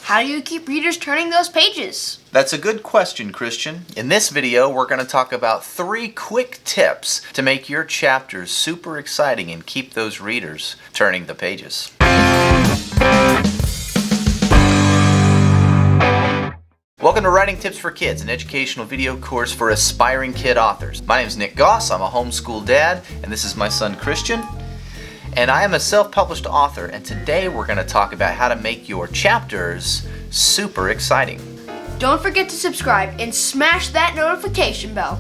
How do you keep readers turning those pages? That's a good question, Christian. In this video, we're going to talk about 3 quick tips to make your chapters super exciting and keep those readers turning the pages. Welcome to Writing Tips for Kids, an educational video course for aspiring kid authors. My name is Nick Goss. I'm a homeschool dad, and this is my son Christian. And I am a self-published author, and today we're going to talk about how to make your chapters super exciting. Don't forget to subscribe and smash that notification bell.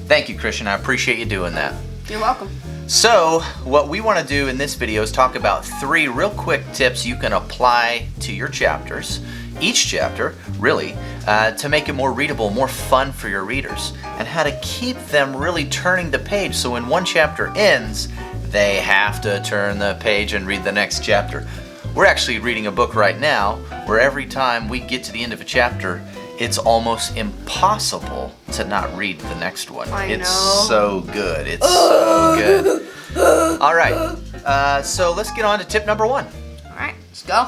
Thank you, Christian. I appreciate you doing that. You're welcome. So, what we want to do in this video is talk about 3 real quick tips you can apply to your chapters, each chapter, really, to make it more readable, more fun for your readers, and how to keep them really turning the page so when one chapter ends, they have to turn the page and read the next chapter. We're actually reading a book right now where every time we get to the end of a chapter, it's almost impossible to not read the next one. It's so good. It's so good. All right. So let's get on to tip number 1. All right, let's go.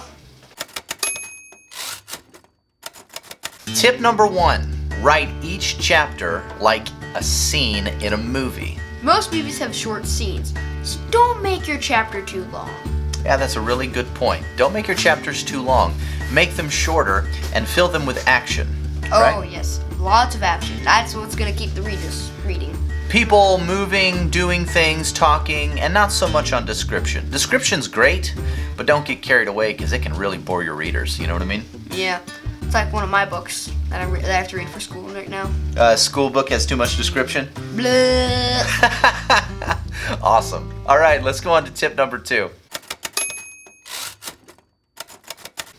Tip number 1. Write each chapter like a scene in a movie. Most movies have short scenes, so don't make your chapter too long. Yeah, that's a really good point. Don't make your chapters too long. Make them shorter and fill them with action. Oh, right? Yes. Lots of action. That's what's going to keep the readers reading. People moving, doing things, talking, and not so much on description. Description's great, but don't get carried away because it can really bore your readers. You know what I mean? Yeah. It's like one of my books that I have to read for school right now. School book has too much description? Blah. Awesome. All right, let's go on to tip number 2.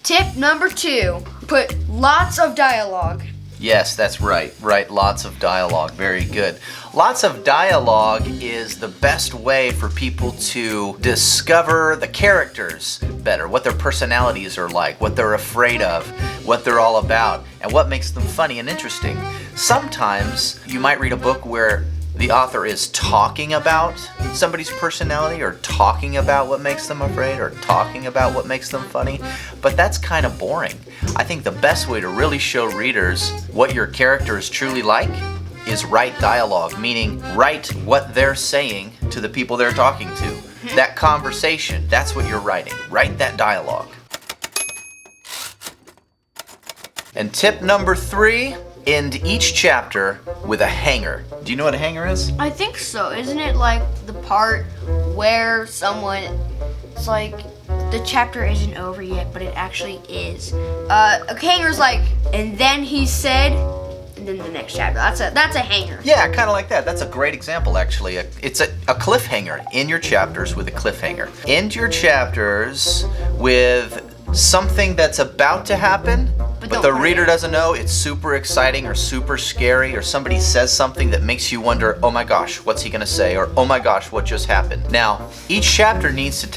Tip number 2. Put lots of dialogue. Yes, that's right. Write lots of dialogue. Very good. Lots of dialogue is the best way for people to discover the characters better, what their personalities are like, what they're afraid of, what they're all about, and what makes them funny and interesting. Sometimes you might read a book where the author is talking about somebody's personality or talking about what makes them afraid or talking about what makes them funny, but that's kind of boring. I think the best way to really show readers what your character is truly like is write dialogue, meaning write what they're saying to the people they're talking to. That conversation, that's what you're writing. Write that dialogue. And tip number 3, end each chapter with a hanger. Do you know what a hanger is? I think so. Isn't it like the part where it's like the chapter isn't over yet, but it actually is. A hanger's like, and then he said, and then the next chapter. That's a hanger. Yeah, kind of like that. That's a great example, actually. It's a cliffhanger. In your chapters with a cliffhanger. End your chapters with something that's about to happen, but the reader doesn't know. It's super exciting or super scary, or somebody says something that makes you wonder, oh my gosh, what's he gonna say? Or oh my gosh, what just happened? Now, each chapter needs to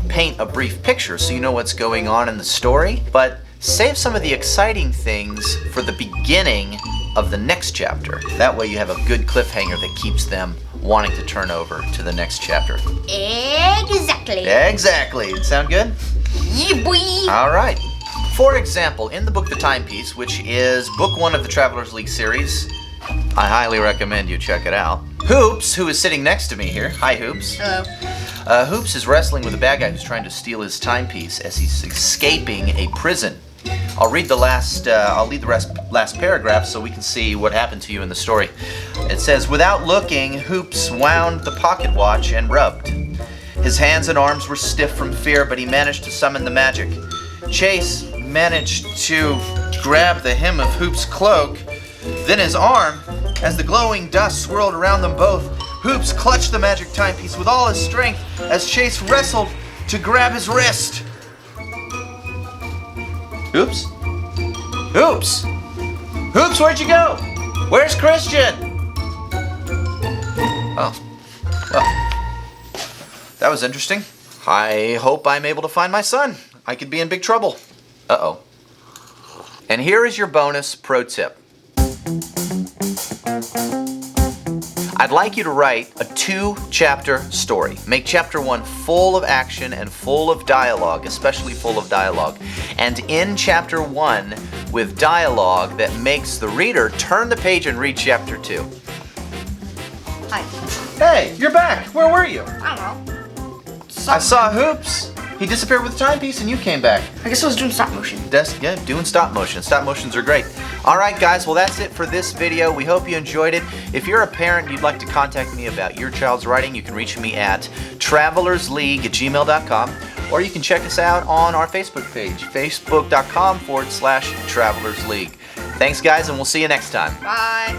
paint a brief picture so you know what's going on in the story, but save some of the exciting things for the beginning of the next chapter. That way you have a good cliffhanger that keeps them wanting to turn over to the next chapter. Exactly. Exactly. Sound good? Yeah, boy. All right. For example, in the book The Timepiece, which is book 1 of the Travelers League series, I highly recommend you check it out. Hoops, who is sitting next to me here, hi Hoops. Hello. Hoops is wrestling with a bad guy who's trying to steal his timepiece as he's escaping a prison. I'll read the last paragraph so we can see what happened to you in the story. It says, without looking, Hoops wound the pocket watch and rubbed. His hands and arms were stiff from fear, but he managed to summon the magic. Chase managed to grab the hem of Hoops' cloak. Then his arm, as the glowing dust swirled around them both, Hoops clutched the magic timepiece with all his strength as Chase wrestled to grab his wrist. Hoops? Hoops! Hoops, where'd you go? Where's Christian? Oh, well, that was interesting. I hope I'm able to find my son. I could be in big trouble. Uh-oh. And here is your bonus pro tip. I'd like you to write a 2-chapter story. Make chapter 1 full of action and full of dialogue, especially full of dialogue. And in chapter 1 with dialogue that makes the reader turn the page and read chapter 2. Hi. Hey, you're back. Where were you? I don't know. I saw Hoops. He disappeared with the timepiece and you came back. I guess I was doing stop motion. Yeah, doing stop motion. Stop motions are great. All right, guys. Well, that's it for this video. We hope you enjoyed it. If you're a parent and you'd like to contact me about your child's writing, you can reach me at travelersleague@gmail.com, or you can check us out on our Facebook page, facebook.com/travelersleague. Thanks, guys, and we'll see you next time. Bye.